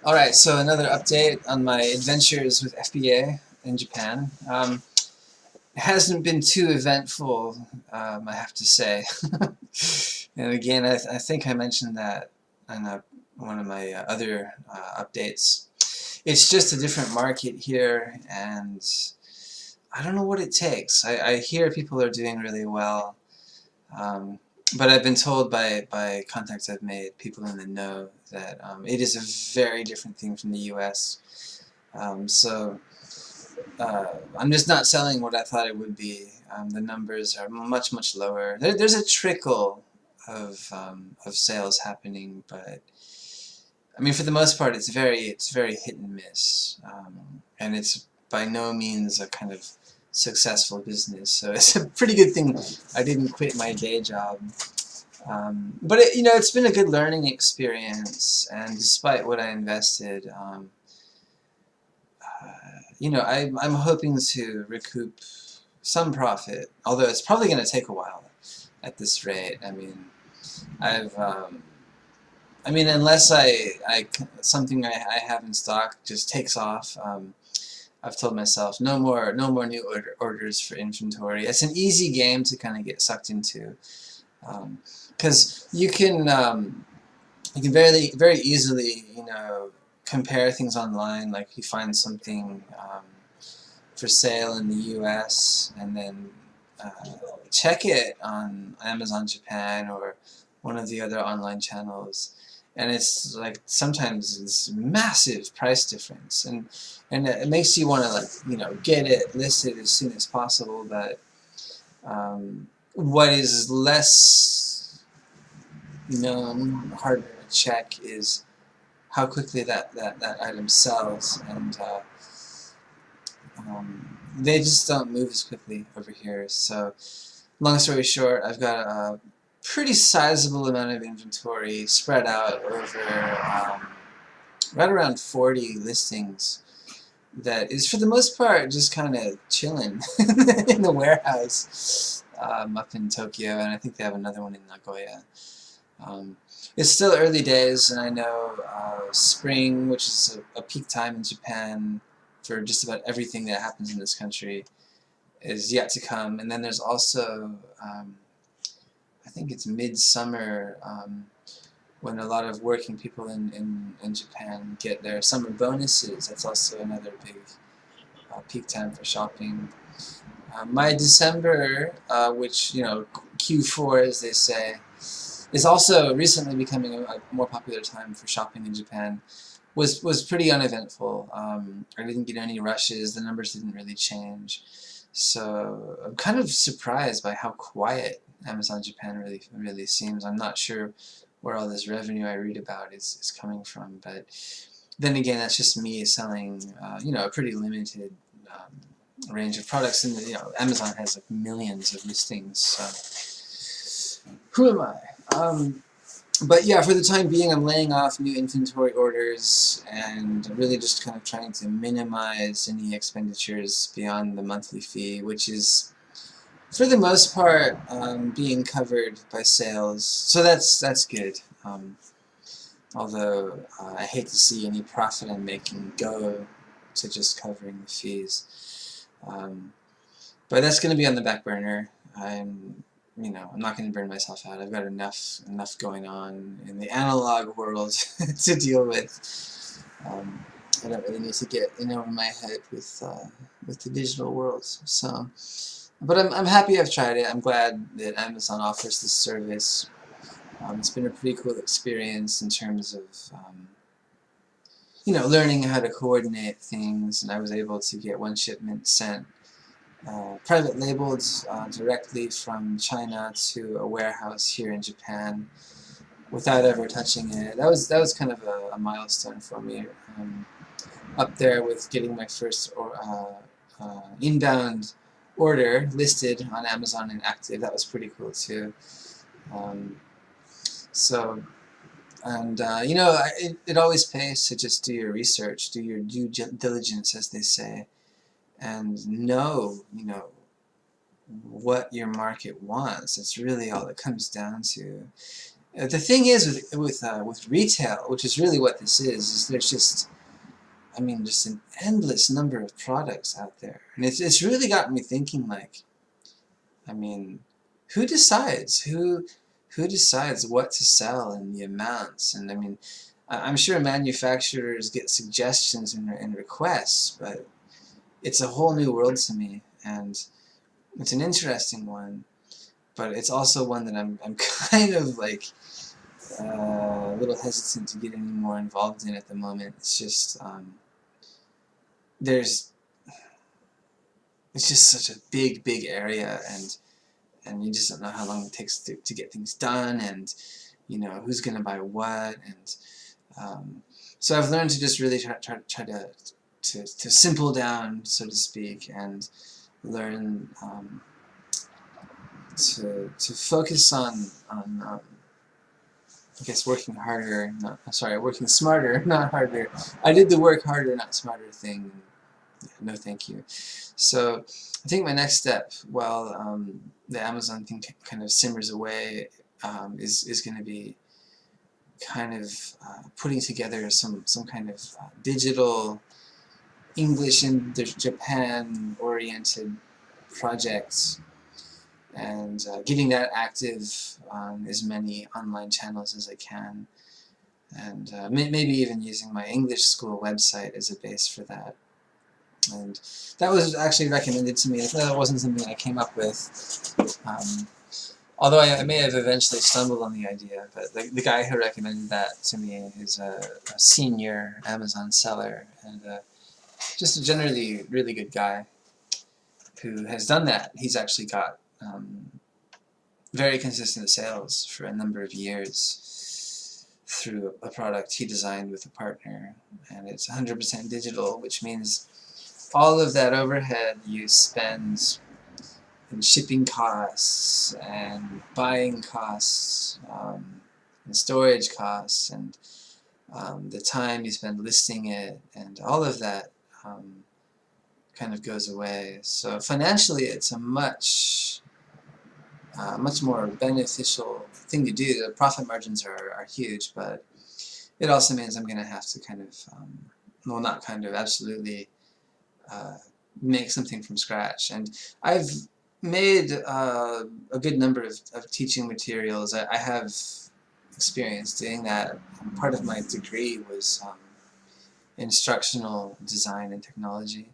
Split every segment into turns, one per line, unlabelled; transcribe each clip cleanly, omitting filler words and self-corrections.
Alright, so another update on my adventures with FBA in Japan. It hasn't been too eventful, I have to say. And again, I think I mentioned that in one of my other updates. It's just a different market here, and I don't know what it takes. I hear people are doing really well, but I've been told by contacts I've made, people in the know, that it is a very different thing from the US. So I'm just not selling what I thought it would be. The numbers are much, much lower. There's a trickle of sales happening, but I mean, for the most part, it's very hit and miss, and it's by no means a kind of successful business. So it's a pretty good thing I didn't quit my day job. But it's been a good learning experience, and despite what I invested, I'm hoping to recoup some profit. Although it's probably going to take a while at this rate. I mean, unless something I have in stock just takes off. I've told myself no more new orders for inventory. It's an easy game to kind of get sucked into, because you can very easily compare things online. Like you find something for sale in the US and then check it on Amazon Japan or one of the other online channels, and it's like sometimes it's massive price difference, and it makes you want to get it listed as soon as possible. But what is less known, harder to check, is how quickly that item sells, and they just don't move as quickly over here. So long story short, I've got a pretty sizable amount of inventory spread out over right around 40 listings that is for the most part just kind of chilling in the warehouse up in Tokyo, and I think they have another one in Nagoya. It's still early days, and I know spring, which is a peak time in Japan for just about everything that happens in this country, is yet to come. And then there's also I think it's midsummer, when a lot of working people in Japan get their summer bonuses. That's also another big peak time for shopping. My December, which Q4 as they say, is also recently becoming a more popular time for shopping in Japan, was pretty uneventful. I didn't get any rushes. The numbers didn't really change. So I'm kind of surprised by how quiet Amazon Japan really seems. I'm not sure where all this revenue I read about is coming from, but then again, that's just me selling a pretty limited range of products, and Amazon has like millions of listings. So who am I? But yeah, for the time being, I'm laying off new inventory orders and really just kind of trying to minimize any expenditures beyond the monthly fee, which is, for the most part, being covered by sales. So that's good. Although I hate to see any profit I'm making go to just covering the fees. But that's going to be on the back burner. I'm not going to burn myself out. I've got enough going on in the analog world to deal with. I don't really need to get in over my head with the digital world. So, but I'm happy I've tried it. I'm glad that Amazon offers this service. It's been a pretty cool experience in terms of learning how to coordinate things, and I was able to get one shipment sent private labeled directly from China to a warehouse here in Japan without ever touching it. That was kind of a milestone for me, up there with getting my first inbound order listed on Amazon and active. That was pretty cool too. It always pays to just do your research, do your due diligence, as they say, and know what your market wants. It's really all it comes down to. The thing is with retail, which is really what this is there's just, I mean, just an endless number of products out there, and it's really gotten me thinking. Like, I mean, who decides who decides what to sell and the amounts? And I mean, I'm sure manufacturers get suggestions and requests, but it's a whole new world to me, and it's an interesting one. But it's also one that I'm kind of like a little hesitant to get any more involved in at the moment. It's just there's it's just such a big area, and you just don't know how long it takes to get things done, and you know who's gonna buy what, and so I've learned to just really try to simple down, so to speak, and learn to focus on I guess working harder, working smarter, not harder. I did the work harder, not smarter thing. Yeah, no thank you. So I think my next step, while the Amazon thing kind of simmers away, is going to be kind of putting together some kind of digital English in Japan oriented projects, and getting that active on as many online channels as I can, and maybe even using my English school website as a base for that. And that was actually recommended to me. That wasn't something I came up with, although I may have eventually stumbled on the idea. But the guy who recommended that to me is a senior Amazon seller, and just a generally really good guy who has done that. He's actually got very consistent sales for a number of years through a product he designed with a partner, and it's 100% digital, which means all of that overhead you spend in shipping costs and buying costs and storage costs and the time you spend listing it and all of that kind of goes away. So financially it's a much more beneficial thing to do. The profit margins are huge, but it also means I'm going to have to kind of, well, not kind of, absolutely make something from scratch. And I've made a good number of teaching materials. I have experience doing that. Part of my degree was instructional design and technology.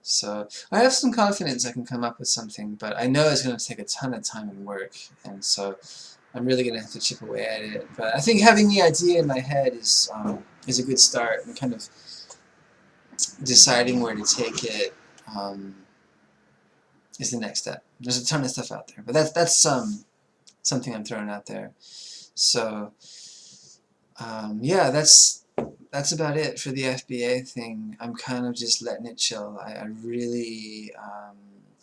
So I have some confidence I can come up with something, but I know it's going to take a ton of time and work, and so I'm really going to have to chip away at it. But I think having the idea in my head is a good start, and kind of deciding where to take it is the next step. There's a ton of stuff out there, but that's something I'm throwing out there. So yeah, that's about it for the FBA thing. I'm kind of just letting it chill. I really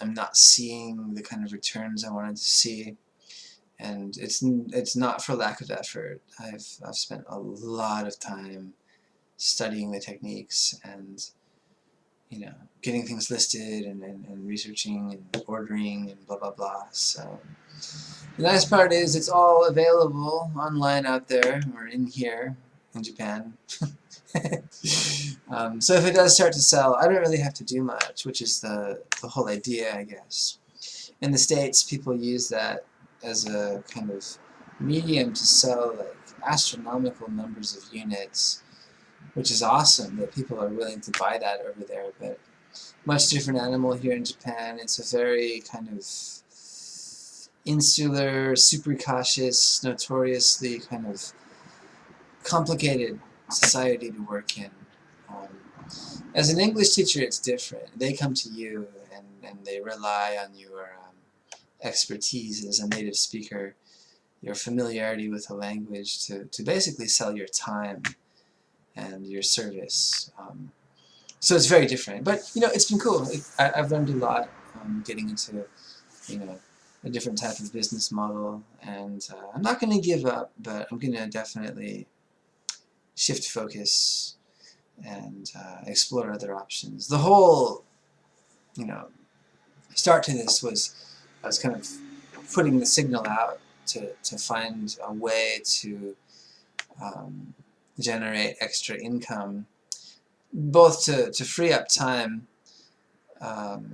I'm not seeing the kind of returns I wanted to see, and it's not for lack of effort. I've spent a lot of time studying the techniques and getting things listed and researching and ordering and blah blah blah. So the nice part is it's all available online out there, or in here in Japan. So if it does start to sell, I don't really have to do much, which is the whole idea, I guess. In the States, people use that as a kind of medium to sell like astronomical numbers of units, which is awesome that people are willing to buy that over there. But much different animal here in Japan. It's a very kind of insular, super cautious, notoriously kind of complicated society to work in. As an English teacher, it's different. They come to you and they rely on your expertise as a native speaker, your familiarity with the language to basically sell your time and your service. So it's very different. But, it's been cool. I've learned a lot getting into, a different type of business model. And I'm not going to give up, but I'm going to definitely shift focus and explore other options. The whole, start to this was I was kind of putting the signal out to find a way to generate extra income, both to free up time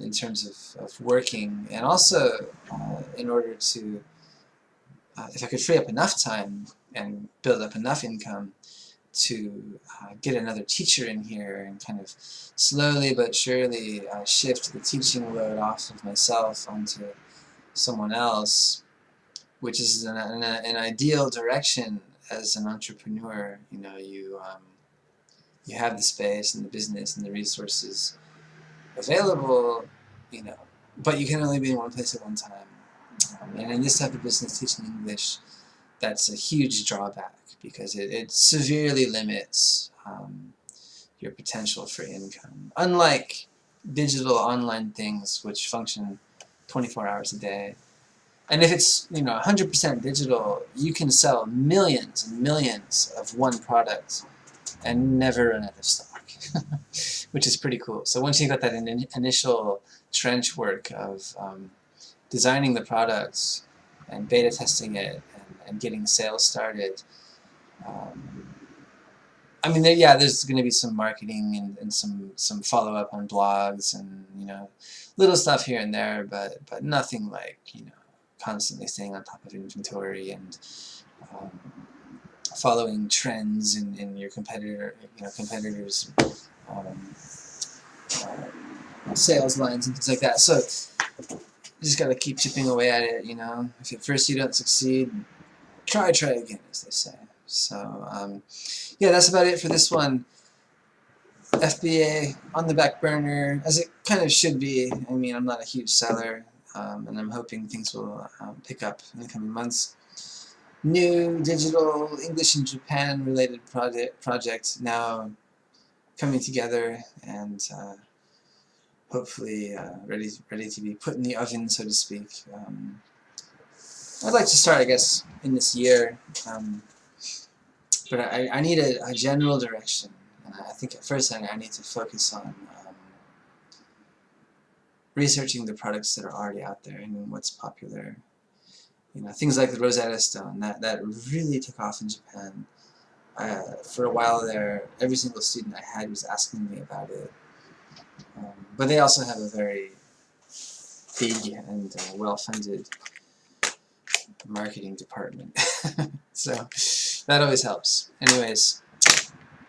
in terms of working, and also in order to, if I could free up enough time and build up enough income to get another teacher in here and kind of slowly but surely shift the teaching load off of myself onto someone else, which is an ideal direction as an entrepreneur. You know, you have the space and the business and the resources available, you know, but you can only be in one place at one time. And in this type of business, teaching English, that's a huge drawback because it severely limits your potential for income. Unlike digital online things which function 24 hours a day. And if it's, you know, 100% digital, you can sell millions and millions of one product and never run out of stock, which is pretty cool. So once you got that initial trench work of designing the products and beta testing it and getting sales started, I mean, there's going to be some marketing and some follow-up on blogs and, you know, little stuff here and there, but nothing like, you know, constantly staying on top of inventory and following trends in your competitors' sales lines and things like that. So you just gotta keep chipping away at it. You know, if at first you don't succeed, try again, as they say. So yeah, that's about it for this one. FBA on the back burner, as it kind of should be. I mean, I'm not a huge seller, and I'm hoping things will pick up in the coming months. New digital English in Japan related project now coming together, and hopefully ready to be put in the oven, so to speak. I'd like to start, I guess, in this year, but I need a general direction. And I think at first I need to focus on researching the products that are already out there and what's popular. You know, things like the Rosetta Stone, that really took off in Japan. For a while there, every single student I had was asking me about it. But they also have a very big and well-funded marketing department. So that always helps. Anyways,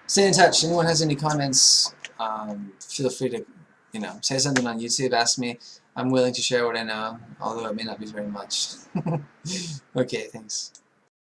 stay in touch. Anyone has any comments, feel free to, you know, say something on YouTube, ask me. I'm willing to share what I know, although it may not be very much. Okay, thanks.